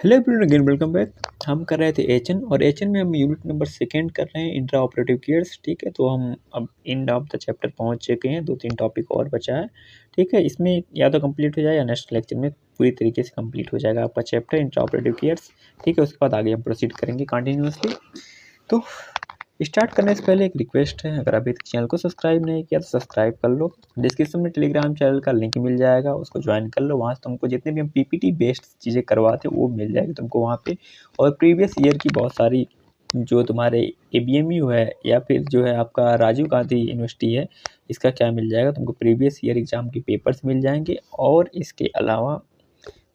Hello everyone, again welcome back. हम कर रहे थे एचएन और एचएन में हम यूनिट नंबर सेकेंड कर रहे हैं, इंट्रा ऑपरेटिव केयर्स। ठीक है, तो हम अब एंड ऑफ द चैप्टर पहुंच चुके हैं। 2-3 टॉपिक और बचा है। ठीक है, इसमें या तो कंप्लीट हो जाए या नेक्स्ट लेक्चर में पूरी तरीके से कंप्लीट हो जाएगा आपका चैप्टर इंट्रा ऑपरेटिव केयर्स। ठीक है, उसके बाद आगे हम प्रोसीड करेंगे कंटिन्यूसली। तो स्टार्ट करने से पहले एक रिक्वेस्ट है, अगर अभी तक चैनल को सब्सक्राइब नहीं किया तो सब्सक्राइब कर लो। डिस्क्रिप्शन में टेलीग्राम चैनल का लिंक मिल जाएगा, उसको ज्वाइन कर लो। वहाँ से तुमको जितने भी हम पीपीटी बेस्ड चीज़ें करवाते हैं वो मिल जाएगी तुमको वहाँ पे। और प्रीवियस ईयर की बहुत सारी जो तुम्हारे एबीएमयू है या फिर जो है आपका राजीव गांधी यूनिवर्सिटी है, इसका क्या मिल जाएगा तुमको, प्रीवियस ईयर एग्ज़ाम के पेपर्स मिल जाएंगे। और इसके अलावा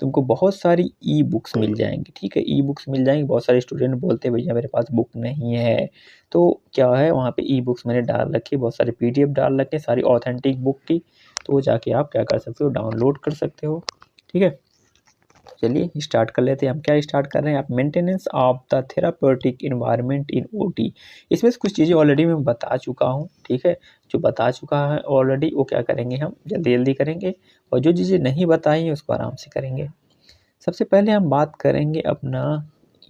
तुमको बहुत सारी ई बुक्स मिल जाएंगी। ठीक है, ई बुक्स मिल जाएंगी। बहुत सारे स्टूडेंट बोलते हैं भैया मेरे पास बुक नहीं है, तो क्या है वहाँ पे ई बुक्स मैंने डाल रखी है, बहुत सारे पीडीएफ डाल रखे हैं सारी ऑथेंटिक बुक की। तो वो जाके आप क्या कर सकते हो, डाउनलोड कर सकते हो। ठीक है, चलिए स्टार्ट कर लेते हैं। हम क्या स्टार्ट कर रहे हैं, आप maintenance of the therapeutic environment in OT. इसमें से कुछ चीज़ें ऑलरेडी मैं बता चुका हूँ। ठीक है, जो बता चुका है ऑलरेडी वो क्या करेंगे, हम जल्दी जल्दी करेंगे, और जो चीज़ें नहीं बताई हैं उसको आराम से करेंगे। सबसे पहले हम बात करेंगे अपना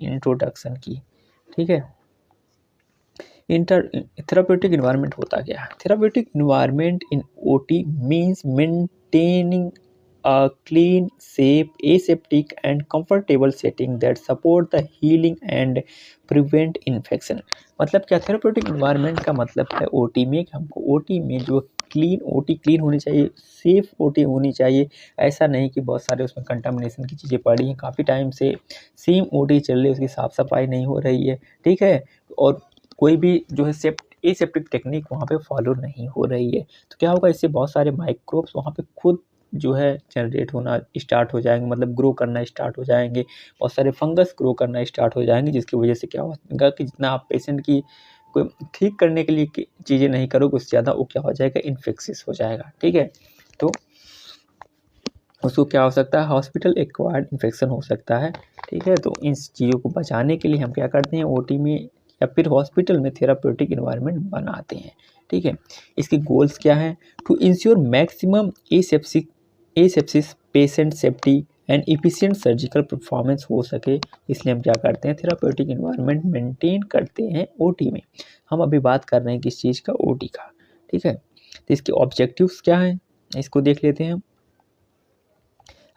इंट्रोडक्शन की। ठीक है, थेराप्यूटिक इन्वायरमेंट होता क्या है। Therapeutic environment in OT means maintaining a clean, safe, aseptic and comfortable setting that support the healing and prevent infection। मतलब क्या, थेराप्यूटिक इन्वायरमेंट का मतलब है ओटी में कि हमको ओटी में जो ओटी क्लीन होनी चाहिए, सेफ ओटी होनी चाहिए। ऐसा नहीं कि बहुत सारे उसमें कंटामिनेशन की चीज़ें पड़ी हैं, काफ़ी टाइम से सेम ओटी चल रही है, उसकी साफ़ सफाई नहीं हो रही है। ठीक है, और कोई भी जो है एसेप्टिक टेक्निक वहाँ पे फॉलो नहीं हो रही है। तो क्या होगा, इससे बहुत सारे माइक्रोब्स वहाँ पे खुद जो है जनरेट होना स्टार्ट हो जाएंगे, मतलब ग्रो करना स्टार्ट हो जाएंगे। बहुत सारे फंगस ग्रो करना स्टार्ट हो जाएंगे, जिसकी वजह से क्या होगा कि जितना आप पेशेंट की कोई ठीक करने के लिए चीज़ें नहीं करोगे, उससे ज़्यादा वो क्या हो जाएगा, इन्फेक्शियस हो जाएगा। ठीक है, तो उसको क्या हो सकता है, हॉस्पिटल एक्वायर्ड इन्फेक्शन हो सकता है। ठीक है, तो इन चीज़ों को बचाने के लिए हम क्या करते हैं, ओटी में या फिर हॉस्पिटल में थेराप्यूटिक इन्वायरमेंट बनाते हैं। ठीक है, इसके गोल्स क्या हैं, to ensure maximum asepsis patient safety and efficient surgical performance हो सके, इसलिए हम क्या करते हैं, थेराप्यूटिक इन्वायरमेंट मेंटेन करते हैं ओटी में। हम अभी बात कर रहे हैं किस चीज़ का, ओटी का। ठीक है, तो इसके ऑब्जेक्टिव्स क्या हैं, इसको देख लेते हैं हम।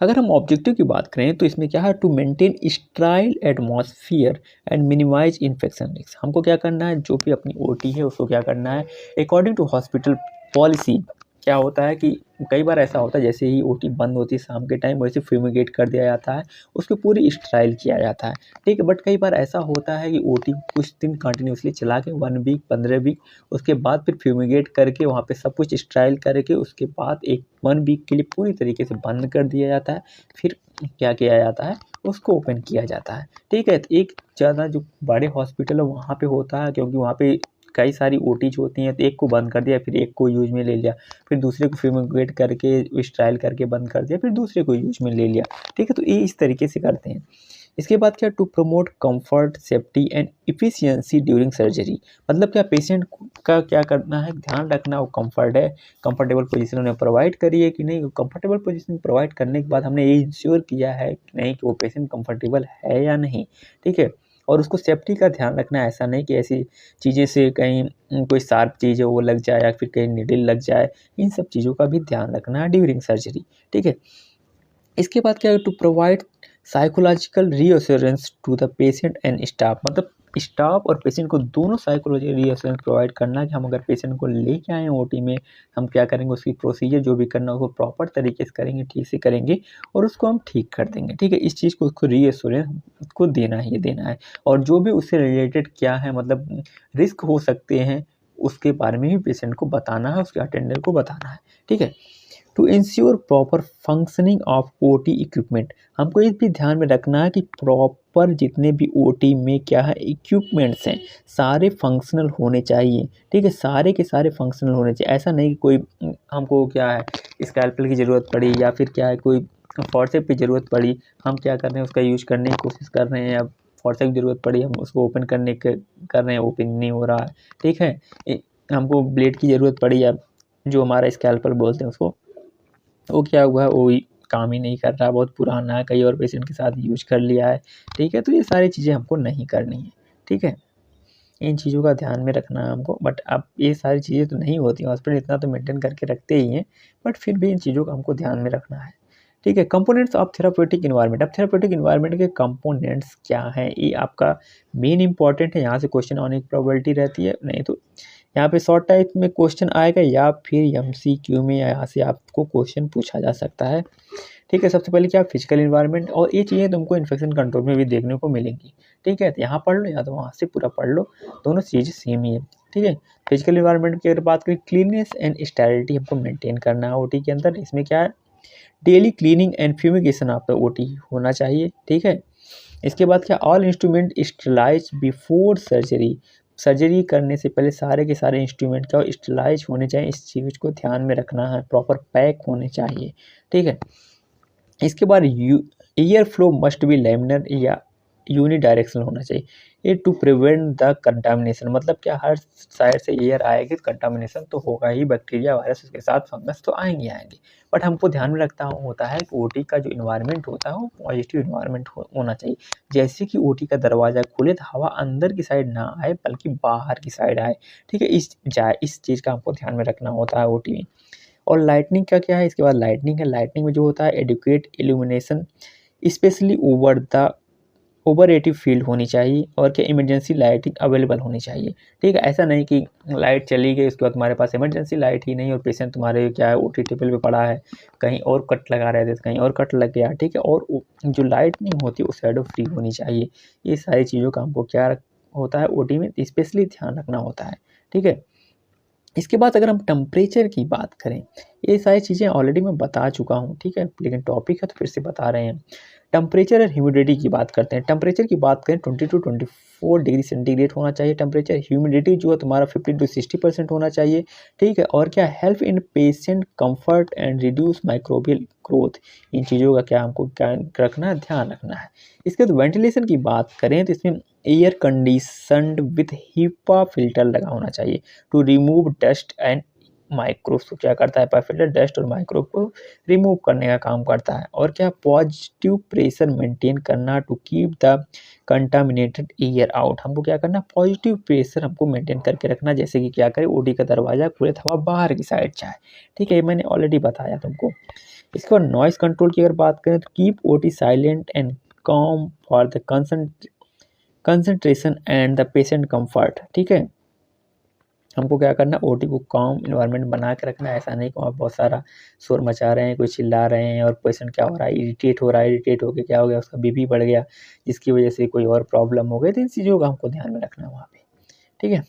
अगर हम ऑब्जेक्टिव की बात करें तो इसमें क्या है, to maintain sterile atmosphere and minimise infection risk. हमको क्या करना है, जो भी अपनी ओटी है उसको क्या करना है, अकॉर्डिंग टू हॉस्पिटल पॉलिसी। क्या होता है कि कई बार ऐसा होता है, जैसे ही ओटी बंद होती है शाम के टाइम, वैसे फ्यूमिगेट कर दिया जाता है, उसको पूरी स्टराइल किया जाता है। ठीक है, बट कई बार ऐसा होता है कि ओटी कुछ दिन कंटिन्यूसली चला के 1 वीक 15 वीक, उसके बाद फिर फ्यूमिगेट करके वहाँ पे सब कुछ स्टराइल करके उसके बाद एक 1 वीक के लिए पूरी तरीके से बंद कर दिया जाता है। फिर क्या किया जाता है, उसको ओपन किया जाता है। ठीक है, तो एक ज़्यादा जो बड़े हॉस्पिटल है वहाँ पे होता है, क्योंकि वहाँ पे कई सारी ओटीज होती हैं, तो एक को बंद कर दिया, फिर एक को यूज में ले लिया, फिर दूसरे को फ्यूमिगेट करके स्ट्राइल करके बंद कर दिया, फिर दूसरे को यूज में ले लिया। ठीक है, तो ये इस तरीके से करते हैं। इसके बाद क्या, to promote comfort safety and efficiency during surgery. मतलब क्या, पेशेंट का क्या करना है, ध्यान रखना वो कंफर्ट है, कंफर्टेबल पोजीशन उन्हें प्रोवाइड करी है कि नहीं। कंफर्टेबल पोजीशन प्रोवाइड करने के बाद हमने ये इंश्योर किया है कि नहीं कि वो पेशेंट कंफर्टेबल है या नहीं। ठीक है, और उसको सेफ्टी का ध्यान रखना है, ऐसा नहीं कि ऐसी चीज़ें से कहीं कोई शार्प चीज़ है वो लग जाए या फिर कहीं निडल लग जाए। इन सब चीज़ों का भी ध्यान रखना है ड्यूरिंग सर्जरी। ठीक है, इसके बाद क्या है, to provide psychological reassurance to the patient and staff. मतलब स्टाफ और पेशेंट को दोनों साइकोलॉजिकल रीअश्योरेंस प्रोवाइड करना है कि हम अगर पेशेंट को लेके आए हैं ओटी में, हम क्या करेंगे, उसकी प्रोसीजर जो भी करना है उसको प्रॉपर तरीके से करेंगे, ठीक से करेंगे, और उसको हम ठीक कर देंगे। ठीक है, इस चीज़ को उसको रीअश्योरेंस को देना ही देना है। और जो भी उससे रिलेटेड क्या है, मतलब रिस्क हो सकते हैं, उसके बारे में भी पेशेंट को बताना है, उसके अटेंडर को बताना है। ठीक है, to ensure proper functioning of OT equipment. हमको ये भी ध्यान में रखना है कि प्रॉपर जितने भी ओटी में क्या है इक्विपमेंट्स हैं, सारे फंक्शनल होने चाहिए। ठीक है, सारे के सारे फंक्शनल होने चाहिए। ऐसा नहीं कि कोई हमको क्या है स्कैल्पेल की ज़रूरत पड़ी या फिर क्या है कोई फॉर्सेप की ज़रूरत पड़ी, हम क्या कर रहे हैं उसका यूज़ करने की कोशिश कर रहे हैं, अब फॉर्सेप की ज़रूरत पड़ी, हम उसको ओपन करने के कर रहे हैं, ओपन नहीं हो रहा है। ठीक है, हमको ब्लेड की ज़रूरत पड़ी, या जो हमारा स्कैल्पेल बोलते हैं उसको, वो क्या हुआ है, वो काम ही नहीं कर रहा, बहुत पुराना है, कई और पेशेंट के साथ यूज कर लिया है, ठीक है। तो ये सारी चीज़ें हमको नहीं करनी है, ठीक है। इन चीज़ों का ध्यान में रखना है हमको, बट अब ये सारी चीज़ें तो नहीं होती, हॉस्पिटल इतना तो मेंटेन करके रखते ही हैं, बट फिर भी इन चीज़ों का हमको ध्यान में रखना है, ठीक है। Components of therapeutic environment. अब थेराप्यूटिक एनवायरनमेंट के कंपोनेंट्स क्या हैं, ये आपका मेन इंपॉर्टेंट है, यहाँ से क्वेश्चन आने की प्रोबेबिलिटी रहती है, नहीं तो यहाँ पे शॉर्ट टाइप में क्वेश्चन आएगा या फिर एमसीक्यू में यहाँ से आपको क्वेश्चन पूछा जा सकता है, ठीक है। सबसे पहले क्या फिजिकल एनवायरनमेंट, और ये चीज़ें तुमको इन्फेक्शन कंट्रोल में भी देखने को मिलेंगी, ठीक है। तो यहाँ पढ़ लो या तो वहाँ से पूरा पढ़ लो, दोनों चीज़ें सेम ही है, ठीक है। फिजिकल एनवायरनमेंट की अगर बात करें, क्लीननेस एंड स्टेरिलिटी हमको मेंटेन करना है ओटी के अंदर। इसमें क्या है, डेली क्लीनिंग एंड फ्यूमिगेशन आपका ओटी होना चाहिए, ठीक है। इसके बाद क्या, all instrument sterilise before surgery. Surgery करने से पहले सारे के सारे इंस्ट्रूमेंट क्या स्टरलाइज होने चाहिए, इस चीज़ को ध्यान में रखना है, प्रॉपर पैक होने चाहिए, ठीक है। इसके बाद air flow must be laminar या यूनिडायरेक्शनल होना चाहिए, ये टू प्रिवेंट द कंटामिनेशन। मतलब क्या, हर साइड से एयर आएगी तो कंटामिनेशन तो होगा ही, बैक्टीरिया वायरस उसके साथ फंगस तो आएंगे आएंगे, बट हमको ध्यान में रखता होता है कि ओटी का जो इन्वायरमेंट होता है वो पॉजिटिव इन्वायरमेंट होना चाहिए। जैसे कि ओटी का दरवाज़ा खुले तो हवा अंदर की साइड ना आए बल्कि बाहर की साइड आए, ठीक है। इस चीज़ का हमको ध्यान में रखना होता है ओटी में। और लाइटनिंग का क्या है, इसके बाद लाइटनिंग है। लाइटनिंग में जो होता है एडुकेट इल्यूमिनेशन स्पेशली ओवरएटिव फील्ड होनी चाहिए, और क्या इमरजेंसी लाइटिंग अवेलेबल होनी चाहिए, ठीक है। ऐसा नहीं कि लाइट चली गई उसके बाद तुम्हारे पास इमरजेंसी लाइट ही नहीं और पेशेंट तुम्हारे क्या है ओटी टेबल पे पड़ा है, कहीं और कट लगा रहे थे कहीं और कट लग गया, ठीक है। और जो लाइटनिंग होती है वो शैडो फ्री होनी चाहिए। ये सारी चीज़ों का हमको क्या होता है ओटी में स्पेशली ध्यान रखना होता है, ठीक है। इसके बाद अगर हम टेम्परेचर की बात करें, ये सारी चीज़ें ऑलरेडी मैं बता चुका हूँ, ठीक है, लेकिन टॉपिक है तो फिर से बता रहे हैं। टेम्परेचर और ह्यूमिडिटी की बात करते हैं। टेम्परेचर की बात करें 20 to 24 डिग्री सेंटीग्रेड होना चाहिए टेम्परेचर। ह्यूमिडिटी जो है तुम्हारा 50 to 60% होना चाहिए, ठीक है। और क्या, help in patient comfort and reduce microbial growth. इन चीज़ों का क्या हमको क्या रखना है, ध्यान रखना है। इसके बाद वेंटिलेशन की बात करें तो इसमें air conditioned with HEPA filter लगा होना चाहिए to remove dust and microbes. क्या करता है फिल्टर, डस्ट और माइक्रोब को रिमूव करने का काम करता है। और क्या, पॉजिटिव प्रेशर मेंटेन करना to keep the contaminated air out. हमको क्या करना, पॉजिटिव प्रेशर हमको मेंटेन करके रखना, जैसे कि क्या करें ओडी का दरवाजा खुले हवा बाहर की साइड जाए, ठीक है। ये मैंने ऑलरेडी बताया तुमको। इसके बाद नॉइस कंट्रोल की अगर बात करें तो keep OT silent and com for the concentration and the patient comfort, ठीक है। हमको क्या करना, ओटी को काम इन्वायरमेंट बना के रखना है। ऐसा नहीं कि वहाँ बहुत सारा शोर मचा रहे हैं, कोई चिल्ला रहे हैं और पेशेंट क्या हो रहा है, इरिटेट हो रहा है, इरिटेट होकर क्या हो गया, उसका बीपी बढ़ गया जिसकी वजह से कोई और प्रॉब्लम हो गई। तो इन चीज़ों का हमको ध्यान में रखना है वहाँ पे, ठीक है।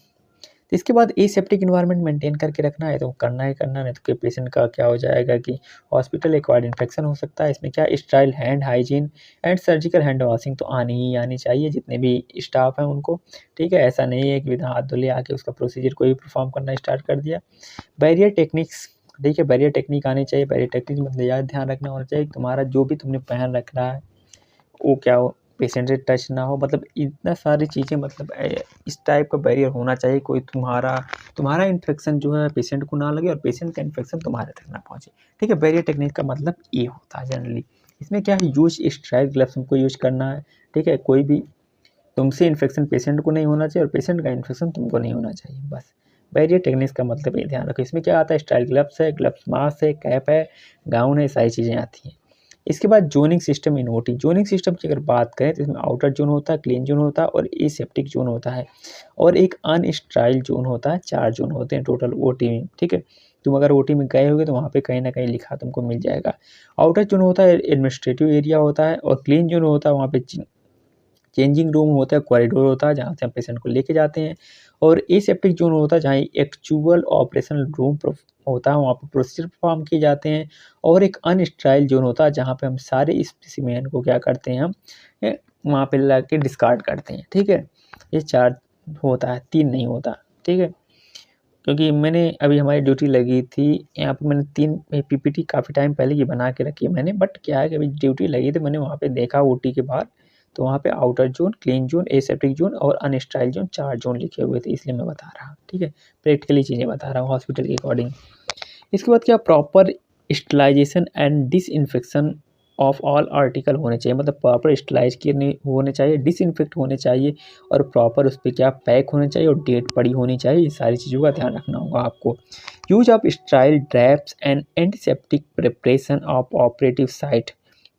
तो इसके बाद एसेप्टिक इन्वायरमेंट मेंटेन करके रखना है तो करना ही करना, नहीं तो पेशेंट का क्या हो जाएगा कि हॉस्पिटल एक्वायर्ड इन्फेक्शन हो सकता है। इसमें क्या, style hand hygiene and surgical hand washing तो आनी ही आनी चाहिए जितने भी स्टाफ हैं उनको, ठीक है। ऐसा नहीं है कि बिना हाथ धुले आके उसका प्रोसीजर कोई भी परफॉर्म करना स्टार्ट कर दिया। बैरियर टेक्निक्स, ठीक है, बैरियर टेक्निक आनी चाहिए। बैरियर टेक्निक मतलब यार ध्यान रखना होना चाहिए तुम्हारा जो भी तुमने पहन रखना है वो क्या हो, पेशेंट से टच ना हो, मतलब इतना सारी चीज़ें, मतलब इस टाइप का बैरियर होना चाहिए। कोई तुम्हारा इन्फेक्शन जो है पेशेंट को ना लगे और पेशेंट का इन्फेक्शन तुम्हारे तक ना पहुँचे, ठीक है। बैरियर टेक्निक का मतलब ये होता है जनरली। इसमें क्या है, यूज स्टेराइल ग्लव्स हमको यूज करना है, ठीक है। कोई भी तुमसे इन्फेक्शन पेशेंट को नहीं होना चाहिए और पेशेंट का इन्फेक्शन तुमको नहीं होना चाहिए, बस। बैरियर टेक्निक्स का मतलब ये ध्यान रखो। इसमें क्या आता है, स्टेराइल ग्लव्स है, ग्लव्स मास्क है, कैप है, गाउन है, सारी चीज़ें आती हैं। इसके बाद zoning system in OT. Zoning system की अगर बात करें तो इसमें आउटर जोन होता है, क्लीन जोन होता है और एसेप्टिक जोन होता है और एक अनस्टेराइल जोन होता है। 4 जोन होते हैं टोटल ओटी में, ठीक है। तुम अगर ओटी में गए होगे तो वहाँ पे कहीं ना कहीं लिखा तुमको मिल जाएगा। आउटर जोन होता है एडमिनिस्ट्रेटिव एरिया होता है और क्लीन जोन होता है वहाँ पे चेंजिंग रूम होता है, कॉरिडोर होता है जहाँ से हम पेशेंट को लेके जाते हैं और एसेप्टिक जोन होता है जहाँ एक्चुअल ऑपरेशनल रूम होता है, वहाँ पर प्रोसीजर परफॉर्म किए जाते हैं। और एक अनस्टेराइल जोन होता है जहाँ पे हम सारे स्पेसिमेन को क्या करते हैं, हम वहाँ पे ला के डिस्कार्ड करते हैं, ठीक है। ये 4 होता है, 3 नहीं होता, ठीक है। क्योंकि मैंने अभी हमारी ड्यूटी लगी थी यहाँ पे, मैंने 3 पीपीटी काफ़ी टाइम पहले की बना के रखी है मैंने, बट क्या है कि अभी ड्यूटी लगी तो मैंने वहाँ पे देखा ओटी के बाहर, तो वहाँ पे outer zone, clean zone, aseptic zone और अनस्टेराइल जोन 4 जोन लिखे हुए थे, इसलिए मैं बता रहा हूँ, ठीक है। प्रैक्टिकली चीज़ें बता रहा हूँ हॉस्पिटल के अकॉर्डिंग। इसके बाद क्या, proper sterilisation and disinfection of all article होने चाहिए, मतलब प्रॉपर स्टरलाइज किए होने चाहिए, डिसइंफेक्ट होने चाहिए और प्रॉपर उस पर क्या पैक होने चाहिए और डेट पड़ी होनी चाहिए। ये सारी चीज़ों का ध्यान रखना होगा आपको। Use of sterile drapes and antiseptic preparation of operative site.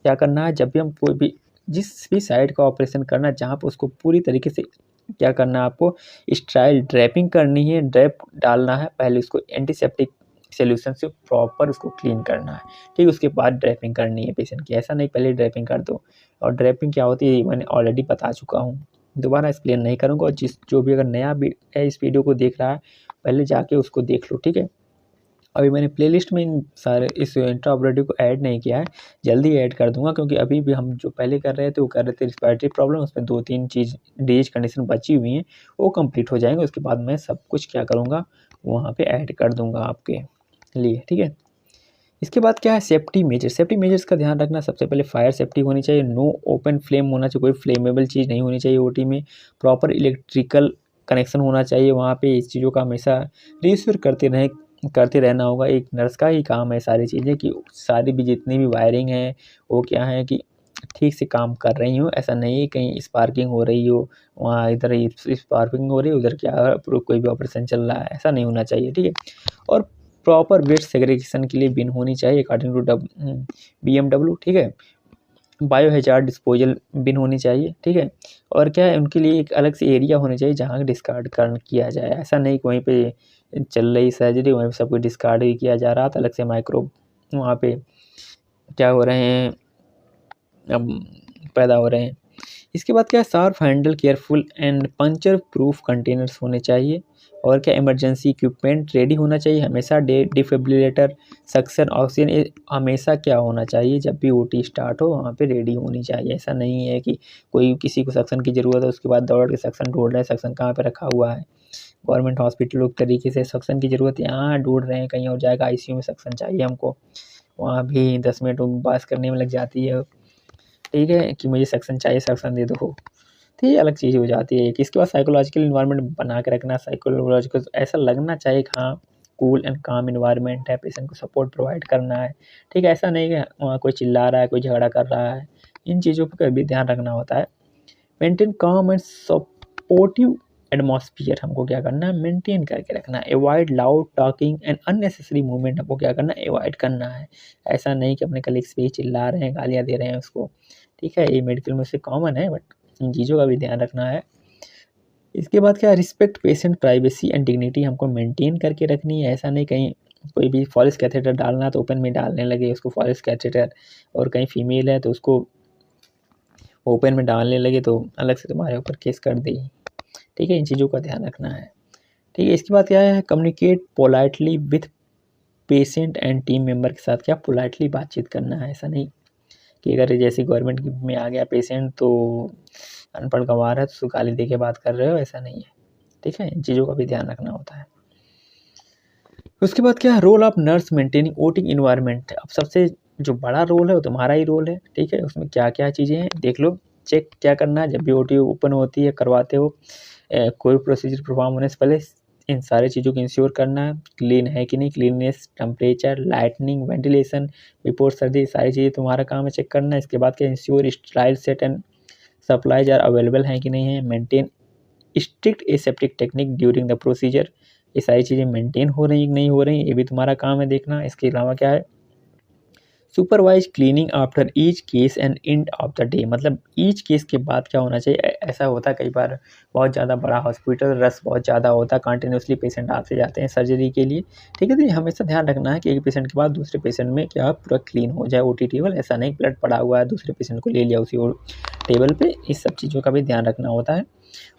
क्या करना है, जब भी हम कोई भी जिस भी साइट का ऑपरेशन करना है जहाँ पर उसको पूरी तरीके से क्या करना है, आपको स्टाइल ड्रैपिंग करनी है, ड्रैप डालना है, पहले उसको एंटीसेप्टिक सॉल्यूशन से प्रॉपर उसको क्लीन करना है, ठीक है। उसके बाद ड्रैपिंग करनी है पेशेंट की, ऐसा नहीं पहले ड्रैपिंग कर दो। और ड्रैपिंग क्या होती है मैंने ऑलरेडी बता चुका हूँ, दोबारा एक्सप्लेन नहीं करूँगा। और जो भी अगर नया भी है इस वीडियो को देख रहा है, पहले जाके उसको देख लो, ठीक है। अभी मैंने प्लेलिस्ट में इन सारे इस इंट्राऑपरेटिव को ऐड नहीं किया है, जल्दी ऐड कर दूंगा, क्योंकि अभी भी हम जो पहले कर रहे थे वो कर रहे थे रिस्पायरेटरी प्रॉब्लम, उसमें 2-3 चीज़ डिजीज कंडीशन बची हुई हैं, वो कंप्लीट हो जाएंगे। उसके बाद मैं सब कुछ क्या करूँगा वहाँ पे ऐड कर दूंगा आपके लिए, ठीक है। इसके बाद क्या है, सेफ्टी मेजर्स। सेफ्टी मेजर्स का ध्यान रखना, सबसे पहले फायर सेफ्टी होनी चाहिए, नो ओपन फ्लेम होना चाहिए, कोई फ्लेमेबल चीज़ नहीं होनी चाहिए ओटी में, प्रॉपर इलेक्ट्रिकल कनेक्शन होना चाहिए वहाँ पे। इस चीज़ों का हमेशा रीअश्योर करते रहना होगा। एक नर्स का ही काम है सारी चीज़ें कि सारी भी जितनी भी वायरिंग है वो क्या है कि ठीक से काम कर रही हो, ऐसा नहीं है कहीं स्पार्किंग हो रही हो, वहाँ इधर स्पार्किंग हो रही है, उधर क्या कोई भी ऑपरेशन चल रहा है, ऐसा नहीं होना चाहिए, ठीक है। और प्रॉपर वेस्ट सेग्रीगेशन के लिए बिन होनी चाहिए अकॉर्डिंग टू BMW, ठीक है। बायो हजार्ड डिस्पोजल बिन होनी चाहिए, ठीक है। और क्या है, उनके लिए एक अलग से एरिया होना चाहिए जहाँ डिस्कार्ड किया जाए, ऐसा नहीं कि वहीं पे चल रही सर्जरी वहीं पे सब कुछ डिस्कार्ड ही किया जा रहा था, अलग से माइक्रो वहाँ पे क्या हो रहे हैं अब पैदा हो रहे हैं। इसके बाद क्या है, sharp handle, careful and puncture proof containers होने चाहिए। और क्या, इमरजेंसी इक्विपमेंट रेडी होना चाहिए हमेशा, डिफिब्रिलेटर, सक्शन, ऑक्सीजन, ये हमेशा क्या होना चाहिए जब भी ओटी स्टार्ट हो वहाँ पे रेडी होनी चाहिए। ऐसा नहीं है कि कोई किसी को सक्शन की ज़रूरत है उसके बाद दौड़ के सक्शन ढूंढ रहे हैं, सक्शन कहाँ पे रखा हुआ है। गवर्नमेंट हॉस्पिटल तरीके से सक्शन की ज़रूरत यहाँ ढूंढ रहे हैं, कहीं और जाएगा ICU में सक्शन चाहिए हमको, वहाँ भी 10 मिनट पास करने में लग जाती है, ठीक है, कि मुझे सक्शन चाहिए, सक्शन दे दो, तो ये अलग चीज़ हो जाती है। इसके बाद साइकोलॉजिकल इन्वायरमेंट बना के रखना, साइकोलॉजिकल ऐसा लगना चाहिए कि हाँ कूल एंड काम इन्वायरमेंट है, पेशेंट को सपोर्ट प्रोवाइड करना है, ठीक है। ऐसा नहीं कि वहाँ कोई चिल्ला रहा है, कोई झगड़ा कर रहा है, इन चीज़ों पर भी ध्यान रखना होता है। मेंटेन काम एंड सपोर्टिव एटमॉस्फियर, हमको क्या करना है, मेंटेन करके रखना है। Avoid loud talking and unnecessary movement, हमको क्या करना है, अवॉइड करना है। ऐसा नहीं कि अपने कलीग्स पे ही चिल्ला रहे हैं, गालियाँ दे रहे हैं उसको, ठीक है। ये मेडिकल में से कॉमन है, बट इन चीज़ों का भी ध्यान रखना है। इसके बाद क्या, respect patient privacy and dignity, हमको मेंटेन करके रखनी है। ऐसा नहीं कहीं कोई भी फॉरेस्ट कैथेटर डालना तो ओपन में डालने लगे उसको फॉरेस्ट कैथेटर, और कहीं फीमेल है तो उसको ओपन में डालने लगे तो अलग से तुम्हारे ऊपर केस कर दी, ठीक है। इन चीज़ों का ध्यान रखना है, ठीक है। इसके बाद क्या है, communicate politely with patient and team member के साथ क्या पोलाइटली बातचीत करना है। ऐसा नहीं कि अगर जैसे गवर्नमेंट में आ गया पेशेंट तो अनपढ़ गंवार है तो उसको गाली दे के बात कर रहे हो, ऐसा नहीं है, ठीक है। इन चीज़ों का भी ध्यान रखना होता है। उसके बाद क्या है, role of nurse maintaining OT environment. अब सबसे जो बड़ा रोल है वो तुम्हारा ही रोल है, ठीक है। उसमें क्या क्या चीज़ें हैं देख लो, चेक क्या करना है जब भी ओटी ओपन होती है करवाते हो, कोई प्रोसीजर परफॉर्म होने से पहले इन सारी चीज़ों को इंश्योर करना है, क्लीन है कि नहीं, cleanness, temperature, lightning, ventilation, before surgery, सारी चीज़ें तुम्हारा काम है चेक करना है। इसके बाद क्या, ensure sterile set and supplies are available हैं कि नहीं है, maintain strict aseptic technique during the procedure, ये सारी चीज़ें मेंटेन हो रही कि नहीं हो रही, ये भी तुम्हारा काम है देखना। इसके अलावा क्या है, supervise cleaning after each case and end of the day, मतलब ईच केस के बाद क्या होना चाहिए। ऐसा होता है कई बार बहुत ज़्यादा बड़ा हॉस्पिटल, रश बहुत ज़्यादा होता है, कंटिन्यूसली पेशेंट आते जाते हैं सर्जरी के लिए, ठीक है। तो ये हमेशा ध्यान रखना है कि एक पेशेंट के बाद दूसरे पेशेंट में क्या पूरा क्लीन हो जाए ओटी टेबल, ऐसा नहीं ब्लड पड़ा हुआ है दूसरे पेशेंट को ले लिया उसी टेबल पे, इस सब चीज़ों का भी ध्यान रखना होता है।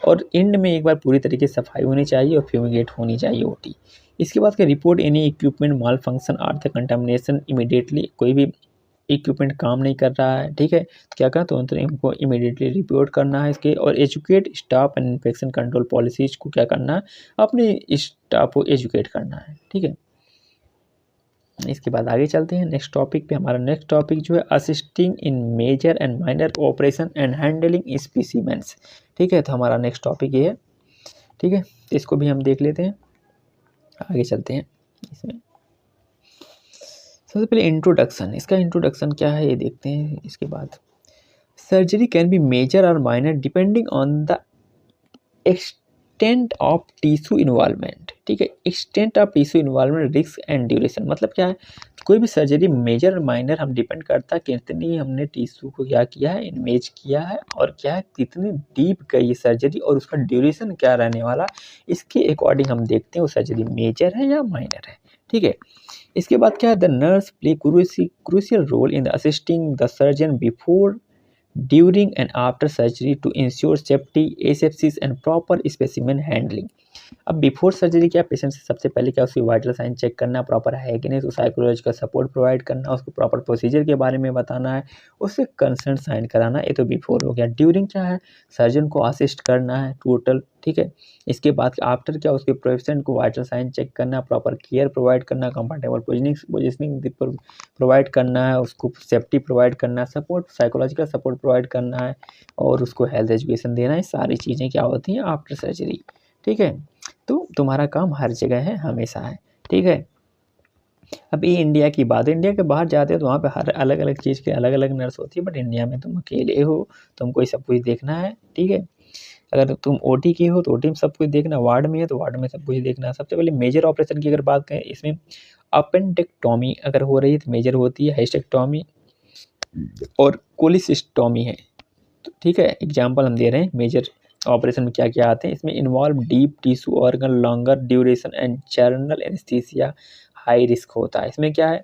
और एंड में एक बार पूरी तरीके से सफाई होनी चाहिए और फ्यूमिगेट होनी चाहिए ओटी। इसके बाद क्या, report any equipment malfunction or the contamination immediately, कोई भी इक्विपमेंट काम नहीं कर रहा है, ठीक है, तो क्या करना, तुरंत इनको इमीडिएटली रिपोर्ट करना है इसके। और educate staff and infection control policies को क्या करना है, अपने स्टाफ को एजुकेट करना है, ठीक है। इसके बाद आगे चलते हैं नेक्स्ट टॉपिक पे। हमारा नेक्स्ट टॉपिक जो है assisting in major and minor operation and handling specimens, ठीक है। तो हमारा नेक्स्ट टॉपिक ये है, ठीक है। तो इसको भी हम देख लेते हैं, आगे चलते हैं इसमें। सबसे पहले इंट्रोडक्शन, इसका इंट्रोडक्शन क्या है ये देखते हैं। इसके बाद सर्जरी कैन बी मेजर और minor depending on the extent of tissue involvement. ठीक है, extent of tissue involvement, risk and duration. मतलब क्या है, कोई भी सर्जरी मेजर और माइनर हम डिपेंड करता है कितनी हमने टिश्यू को क्या किया है, इन्वेज किया है, और क्या है कितनी डीप गई सर्जरी, और उसका ड्यूरेशन क्या रहने वाला, इसके अकॉर्डिंग हम देखते हैं वो सर्जरी मेजर है या माइनर है। ठीक है, इसके बाद क्या है, the nurse play crucial role in assisting the surgeon before, during and after surgery to ensure safety, asepsis and proper specimen handling। अब बिफोर सर्जरी क्या, पेशेंट से सबसे पहले क्या उसकी वाइटल साइन चेक करना, प्रॉपर है कि नहीं, उसको साइकोलॉजिकल सपोर्ट प्रोवाइड करना, उसको प्रॉपर प्रोसीजर के बारे में बताना है, उससे कंसर्न साइन कराना, ये तो बिफोर हो गया। ड्यूरिंग क्या है, सर्जन को असिस्ट करना है टोटल। ठीक है, इसके बाद आफ्टर क्या, उसके पेशेंट को वाइटल साइन चेक करना, प्रॉपर केयर प्रोवाइड करना, कंफर्टेबल पोजिशनिंग प्रोवाइड करना है, उसको सेफ्टी प्रोवाइड करना है, सपोर्ट साइकोलॉजिकल सपोर्ट प्रोवाइड करना है, और उसको हेल्थ एजुकेशन देना है। सारी चीज़ें क्या होती हैं आफ्टर सर्जरी। ठीक है, तो तुम्हारा काम हर जगह है, हमेशा है। ठीक है, अब ये इंडिया की बात है, इंडिया के बाहर जाते हो तो वहाँ पे हर अलग अलग चीज़ के अलग अलग नर्स होती है, बट इंडिया में तुम अकेले हो, तुमको सब कुछ देखना है। ठीक है, अगर तुम ओटी के हो तो ओटी में सब कुछ देखना, वार्ड में है तो वार्ड में सब कुछ देखना। सबसे पहले मेजर ऑपरेशन की अगर बात करें, इसमें अपेंडेक्टोमी अगर हो रही है तो मेजर होती है, हाइस्टेक्टोमी और कोलिसिस्टोमी है। तो ठीक है, एग्जाम्पल हम दे रहे हैं मेजर ऑपरेशन में क्या क्या आते हैं। इसमें involve deep tissue organ, longer duration and general anaesthesia, high risk होता है। इसमें क्या है,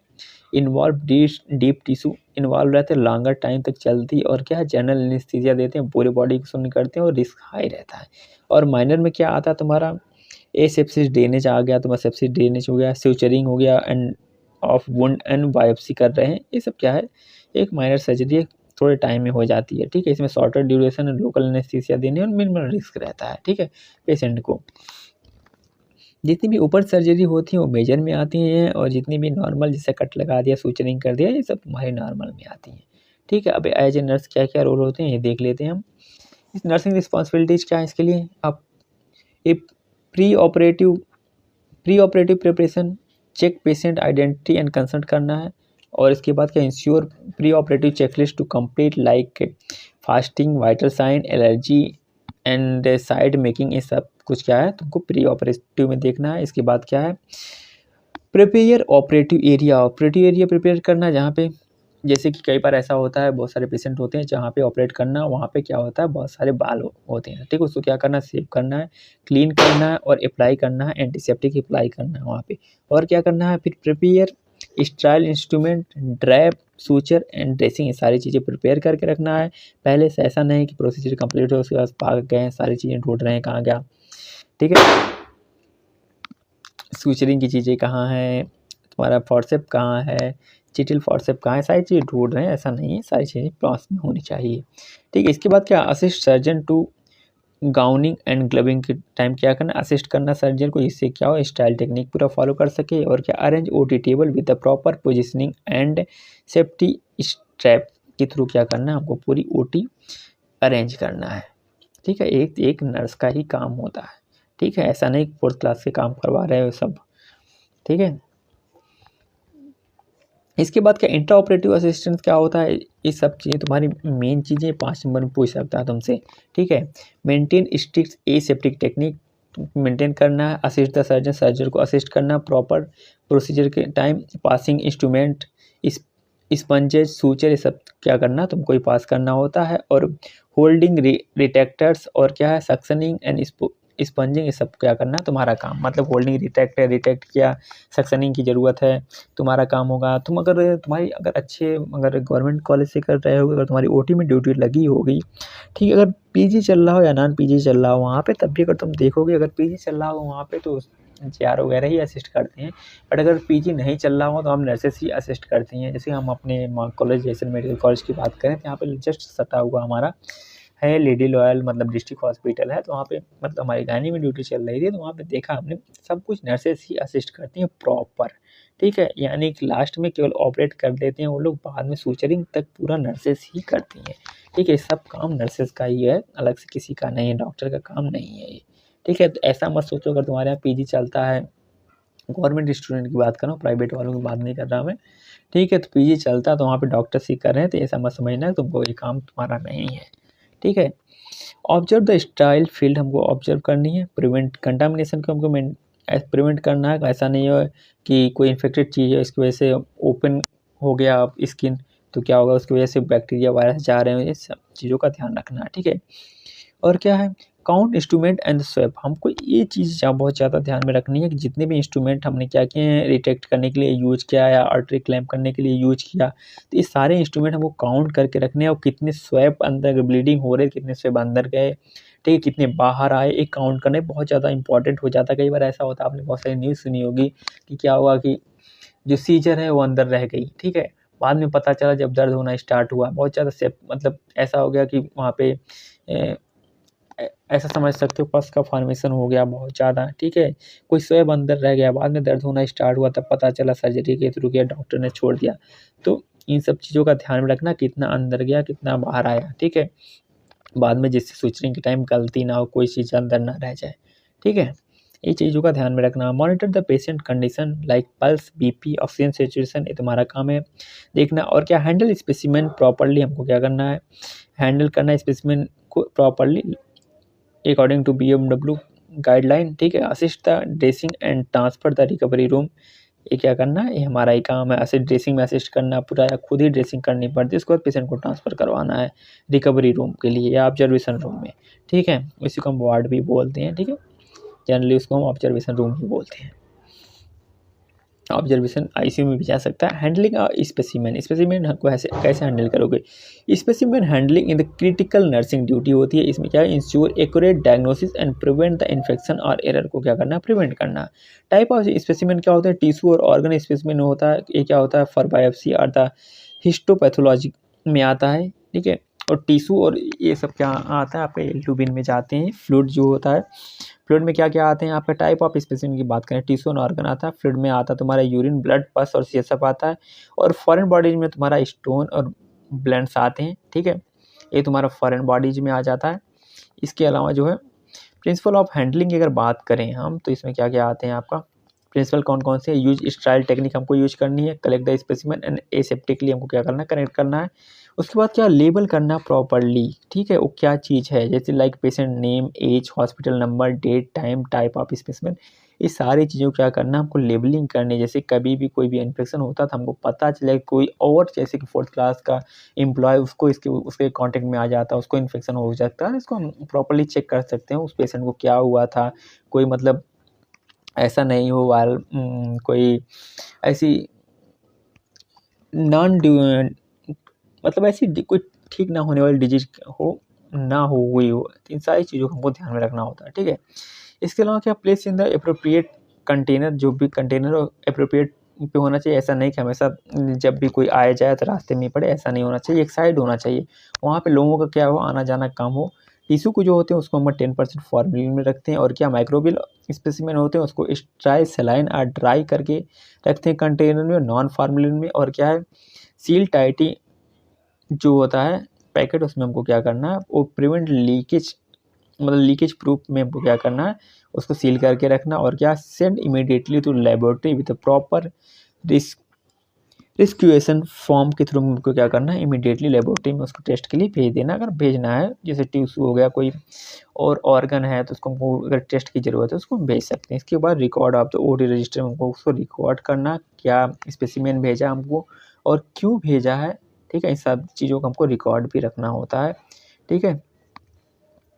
इन्वॉल्व डीप टिश्यू इन्वॉल्व रहते हैं, लॉन्गर टाइम तक चलती है, और क्या है जनरल एनेस्थीसिया देते हैं, पूरे बॉडी को सुन करते हैं, और रिस्क हाई रहता है। और माइनर में क्या आता है तुम्हारा, एसेप्सिस ड्रेनेज आ गया, तुम्हारा सेप्सिस ड्रेनेज हो गया, स्यूचरिंग हो गया, end of wound and biopsy कर रहे हैं, ये सब क्या है एक माइनर सर्जरी थोड़े टाइम में हो जाती है। ठीक है, इसमें शॉर्टर ड्यूरेशन, लोकल एनेस्थीसिया देने और मिनिमल रिस्क रहता है। ठीक है, पेशेंट को जितनी भी ओपन सर्जरी होती है वो मेजर में आती हैं, और जितनी भी नॉर्मल जैसे कट लगा दिया, सूचरिंग कर दिया, ये सब तुम्हारे नॉर्मल में आती हैं। ठीक है, अब एज ए नर्स क्या क्या रोल होते हैं ये देख लेते हैं हम। इस नर्सिंग रिस्पॉन्सिबिलिटीज़ क्या है इसके लिए, आप a pre operative preparation, check patient identity and consult करना है, और इसके बाद क्या, ensure pre operative checklist to complete like fasting, vital sign, allergy and site marking, ये सब कुछ क्या है तुमको प्री ऑपरेटिव में देखना है। इसके बाद क्या है, प्रिपेयर ऑपरेटिव एरिया प्रिपेयर करना, जहाँ पे जैसे कि कई बार ऐसा होता है, बहुत सारे पेशेंट होते हैं जहाँ पे ऑपरेट करना, वहाँ पे क्या होता है बहुत सारे बाल होते हैं। ठीक है, उसको क्या करना है, सेव करना है, क्लीन करना है, और अप्लाई करना है, एंटीसेप्टिक अप्लाई करना है वहाँ पे। और क्या करना है, फिर prepare sterile instrument, drape, suture and dressing, ये सारी चीज़ें प्रिपेयर करके रखना है पहले से। ऐसा नहीं कि प्रोसीजर कंप्लीट हो उसके बाद भाग गए, सारी चीज़ें ढूंढ रहे हैं कहाँ गया। ठीक है, सूचरिंग की चीज़ें कहाँ है, तुम्हारा फॉर्सेप कहाँ है, चिटिल फॉर्सेप कहाँ है, सारी चीज़ें ढूंढ रहे हैं, ऐसा नहीं है, सारी चीज़ें पास में होनी चाहिए। ठीक है, इसके बाद क्या, assist surgeon to gowning and gloving के टाइम क्या करना, असिस्ट करना सर्जन को, इससे क्या हो स्टाइल टेक्निक पूरा फॉलो कर सके। और क्या, arrange OT table with the proper positioning and safety strap के थ्रू क्या करना है, हमको पूरी ओटी अरेंज करना है। ठीक है, एक नर्स का ही काम होता है। ठीक है, ऐसा नहीं फोर्थ क्लास के काम करवा रहे हो सब। ठीक है, इसके बाद क्या, इंट्रा ऑपरेटिव असिस्टेंस क्या होता है, ये सब चीज़ें तुम्हारी मेन चीज़ें 5 नंबर में पूछ सकता है तुमसे। ठीक है, maintain strict aseptic technique maintain करना है, असिस्ट द सर्जन को असिस्ट करना, प्रॉपर प्रोसीजर के टाइम, पासिंग इंस्ट्रूमेंट, स्पंजेज, सूचर, ये सब क्या करना तुमको ही पास करना होता है। और होल्डिंग रिटेक्टर्स, और क्या है सक्शनिंग एंड स्पंजिंग, ये सब क्या करना तुम्हारा काम। मतलब होल्डिंग रिटेक्ट किया, सक्शनिंग की ज़रूरत है, तुम्हारा काम होगा। तुम अगर तुम्हारी अगर गवर्नमेंट कॉलेज से कर रहे हो, अगर तुम्हारी ओटी में ड्यूटी लगी होगी, ठीक है, अगर पीजी चल रहा हो या नॉन पीजी चल रहा हो वहाँ पे, तब भी अगर तुम देखोगे, अगर पीजी चल रहा हो वहाँ पे तो जेआर वगैरह ही असिस्ट करते हैं। बट अगर पीजी नहीं चल रहा हो तो हम नर्सेस ही असिस्ट करती हैं। जैसे हम अपने कॉलेज जैसे मेडिकल कॉलेज की बात करें तो यहाँ पे जस्ट सटा हुआ हमारा है लेडी लॉयल, मतलब डिस्ट्रिक्ट हॉस्पिटल है, तो वहाँ पे मतलब हमारी गानी में ड्यूटी चल रही थी, तो वहाँ पे देखा हमने सब कुछ नर्सेस ही असिस्ट करती हैं प्रॉपर। ठीक है, यानी कि लास्ट में केवल ऑपरेट कर देते हैं वो लोग, बाद में सूचरिंग तक पूरा नर्सेस ही करती हैं। ठीक है, सब काम नर्सेस का ही है, अलग से किसी का नहीं है, डॉक्टर का काम नहीं है ये। ठीक है, तो ऐसा मत सोचो अगर तुम्हारे यहाँ पीजी चलता है, गवर्नमेंट स्टूडेंट की बात कर रहा हूँ, प्राइवेट वालों की बात नहीं कर रहा मैं। ठीक है। तो पीजी चलता तो वहाँ पे डॉक्टर सीख कर रहे हैं, तो ऐसा मत समझना तुमको ये काम तुम्हारा नहीं है। ठीक है। ऑब्जर्व द स्टाइल फील्ड हमको ऑब्जर्व करनी है। प्रिवेंट कंटामिनेशन को हमको प्रिवेंट करना है। ऐसा नहीं हो कि कोई इन्फेक्टेड चीज़ है इसकी वजह से ओपन हो गया आप स्किन, तो क्या होगा उसकी वजह से बैक्टीरिया वायरस जा रहे हैं, ये सब चीज़ों का ध्यान रखना है। ठीक है। और क्या है, काउंट इंस्ट्रूमेंट एंड स्वैप। हमको ये चीज़ बहुत ज़्यादा ध्यान में रखनी है कि जितने भी इंस्ट्रूमेंट हमने क्या किए हैं, डिटेक्ट करने के लिए यूज किया या आर्टरी क्लैम्प करने के लिए यूज किया, तो ये सारे इंस्ट्रूमेंट हमको काउंट करके रखने हैं। और कितने स्वैप अंदर ब्लीडिंग हो रहे, कितने स्वैप अंदर गए, ठीक है, कितने बाहर आए, एक काउंट करने बहुत ज़्यादा इंपॉर्टेंट हो जाता है। कई बार ऐसा होता है, आपने बहुत सारी न्यूज़ सुनी होगी कि क्या हुआ कि जो सीजर है वो अंदर रह गई, ठीक है, बाद में पता चला जब दर्द होना स्टार्ट हुआ, बहुत ज़्यादा से मतलब ऐसा हो गया कि वहाँ पे ऐसा समझ सकते हो पस का फॉर्मेशन हो गया बहुत ज़्यादा। ठीक है। कोई स्वैब अंदर रह गया, बाद में दर्द होना स्टार्ट हुआ, तब पता चला सर्जरी के थ्रू किया, डॉक्टर ने छोड़ दिया। तो इन सब चीज़ों का ध्यान में रखना, कितना अंदर गया कितना बाहर आया। ठीक है। बाद में जिससे सूचने के टाइम गलती ना हो, कोई चीज़ अंदर ना रह जाए। ठीक है। ये चीज़ों का ध्यान में रखना। Monitor the patient condition like pulse, BP, oxygen saturation, ये तुम्हारा काम है देखना। और क्या, हैंडल स्पेसिमेन प्रॉपर्ली, हमको क्या करना है, हैंडल करना स्पेसिमेन को properly according to BMW guideline. ठीक है। Assist the dressing and transfer the recovery room. ये क्या करना है, ये हमारा ही काम है, असिस्ट ड्रेसिंग में असिस्ट करना पूरा, या खुद ही ड्रेसिंग करनी पड़ती है, उसके बाद पेशेंट को ट्रांसफ़र करवाना है रिकवरी रूम के लिए या ऑब्जर्वेशन रूम में। ठीक है। इसी को हम वार्ड भी बोलते हैं। ठीक है। जनरली उसको हम ऑब्जर्वेशन रूम ही बोलते हैं। ऑब्जर्वेशन ICU में भी जा सकता है। हैंडलिंग स्पेसिमेन, स्पेसिमेन को ऐसे कैसे हैंडल करोगे, specimen handling in the critical nursing duty होती है। इसमें क्या है, ensure accurate diagnosis and prevent the infection और एरर को क्या करना, प्रिवेंट करना। टाइप ऑफ स्पेसिमेन क्या होता है, टिश्यू और ऑर्गन स्पेसिमेन होता है। ये क्या होता है, फॉर बायोप्सी और द हिस्टोपैथोलॉजी में आता है। ठीक है। और टिश्यू और ये सब क्या आता है, आपके ल्यूबिन में जाते हैं। फ्लूइड जो होता है, फ्लूइड में क्या क्या आते हैं आपका, टाइप ऑफ स्पेसिमेन की बात करें, टिश्यू और ऑर्गन आता है। फ्लूइड में आता है तुम्हारा यूरिन, ब्लड, पस और CSF आता है। और फॉरेन बॉडीज में तुम्हारा स्टोन और ब्लेंड्स आते हैं। ठीक है। ये तुम्हारा फॉरेन बॉडीज में आ जाता है। इसके अलावा जो है प्रिंसिपल ऑफ हैंडलिंग की अगर बात करें हम, तो इसमें क्या क्या आते हैं आपका, प्रिंसिपल कौन कौन से, यूज स्ट्राइल टेक्निक हमको यूज करनी है, कलेक्ट द स्पेसिमेन एंड एसेप्टिकली हमको क्या करना है, कनेक्ट करना है। उसके बाद क्या, लेबल करना प्रॉपरली। ठीक है। वो क्या चीज़ है, जैसे like patient name, age, hospital number, date, time, type of specimen, ये सारी चीज़ों को क्या करना, हमको लेबलिंग करनी है। जैसे कभी भी कोई भी इन्फेक्शन होता तो हमको पता चले, कोई और जैसे कि 4th क्लास का एम्प्लॉय उसको उसके कांटेक्ट में आ जाता है, उसको इन्फेक्शन हो सकता है, इसको हम प्रॉपरली चेक कर सकते हैं उस पेशेंट को क्या हुआ था। कोई मतलब ऐसा नहीं हो कोई ऐसी नॉन मतलब ऐसी कोई ठीक ना होने वाली डिजीज हो ना हो हुई हो, इन सारी चीज़ों को हमको ध्यान में रखना होता है। ठीक है। इसके अलावा क्या, place in the appropriate container, जो भी कंटेनर एप्रोप्रिएट पे होना चाहिए। ऐसा नहीं कि हमेशा जब भी कोई आए जाए तो रास्ते में पड़े, ऐसा नहीं होना चाहिए। एक साइड होना चाहिए, वहाँ पे लोगों का क्या हो, आना जाना कम हो। टिश्यू को जो होते हैं उसको हम 10% फॉर्मेलिन में रखते हैं। और क्या, माइक्रोबियल स्पेसिमेन होते हैं उसको स्ट्राई सेलाइन और ड्राई करके रखते हैं कंटेनर में, नॉन फॉर्मेलिन में। और क्या है, सील टाइटी जो होता है पैकेट, उसमें हमको क्या करना है, वो प्रिवेंट लीकेज, मतलब लीकेज प्रूफ में हमको क्या करना है, उसको सील करके रखना। और क्या, send immediately to laboratory with proper requisition form के थ्रू हमको क्या करना है, इमीडिएटली लेबोरेटरी में उसको टेस्ट के लिए भेज देना। अगर भेजना है, जैसे टिश्यू हो गया, कोई और ऑर्गन है, तो उसको हमको अगर टेस्ट की ज़रूरत है उसको हम भेज सकते हैं। इसके बाद record of the OD register में हमको उसको रिकॉर्ड करना, क्या स्पेसिमेन भेजा हमको और क्यों भेजा है। ठीक है। इन सब चीज़ों को हमको रिकॉर्ड भी रखना होता है। ठीक है।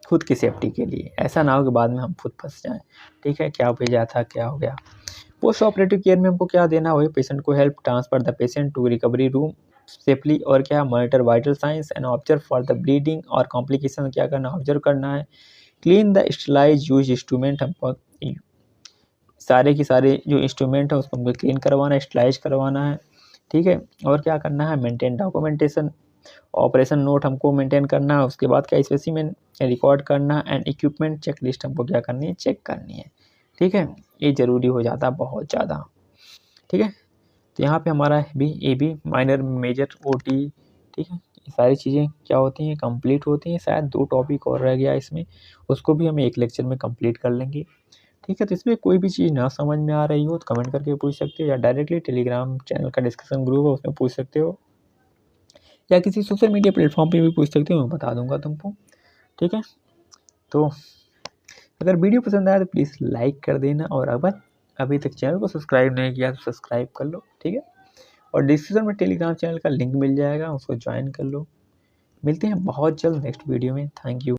खुद की सेफ्टी के लिए, ऐसा ना हो कि बाद में हम खुद फंस जाएं। ठीक है। क्या भेजा था, क्या हो गया। पोस्ट ऑपरेटिव केयर में हमको क्या देना, वही पेशेंट को help, transfer the patient to recovery room safely. और क्या, monitor vital signs and observe for the bleeding और कॉम्प्लिकेशन, क्या करना, ऑब्जर्व करना है। Clean the sterilise use instrument, हमको सारे की सारे जो इंस्ट्रूमेंट है उसको हमको क्लीन करवाना है, स्टरलाइज करवाना है। ठीक है। और क्या करना है, मेंटेन डॉक्यूमेंटेशन, ऑपरेशन नोट हमको मेंटेन करना है। उसके बाद क्या, स्पेसिमेन रिकॉर्ड करना एंड इक्विपमेंट चेकलिस्ट हमको क्या करनी है, चेक करनी है। ठीक है। ये ज़रूरी हो जाता है बहुत ज़्यादा। ठीक है। तो यहाँ पे हमारा भी ये भी माइनर मेजर OT, ठीक है, ये सारी चीज़ें क्या होती हैं, कंप्लीट होती हैं। शायद 2 टॉपिक और रह गया इसमें, उसको भी हम एक लेक्चर में कंप्लीट कर लेंगे। ठीक है, तो इसमें कोई भी चीज़ ना समझ में आ रही हो तो कमेंट करके पूछ सकते हो, या डायरेक्टली टेलीग्राम चैनल का डिस्कशन ग्रुप है उसमें पूछ सकते हो, या किसी सोशल मीडिया प्लेटफॉर्म पे भी पूछ सकते हो, मैं बता दूंगा तुमको। ठीक है, तो अगर वीडियो पसंद आया तो प्लीज़ लाइक कर देना, और अगर अभी तक चैनल को सब्सक्राइब नहीं किया तो सब्सक्राइब कर लो। ठीक है, और डिस्क्रिप्शन में टेलीग्राम चैनल का लिंक मिल जाएगा, उसको ज्वाइन कर लो। मिलते हैं बहुत जल्द नेक्स्ट वीडियो में। Thank you.